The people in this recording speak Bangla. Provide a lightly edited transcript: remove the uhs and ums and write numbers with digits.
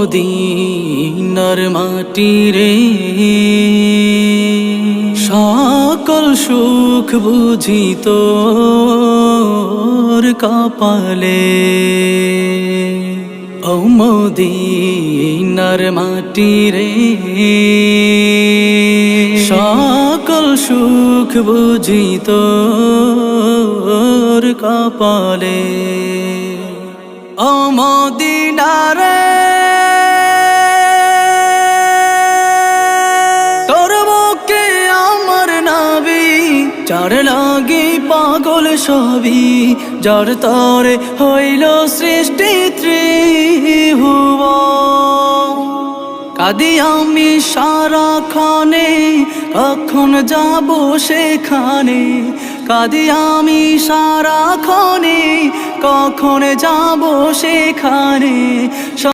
মদিনার মাটি রে, সকল সুখ বুঝি তোর কপালে। ও মদিনার মাটি রে, সকল সুখ বুঝি তোর কপালে। ও মদিনা রে, তোর বুকে আমার নবী, যার লাগি পাগল সবই, যার তরে হইল সৃষ্টি ত্রিভুবন। কাঁদি আমি সারাক্ষণে, কখন যাব সেখানে। কাঁদি আমি সারাক্ষণে, কখন যাব সেখানে।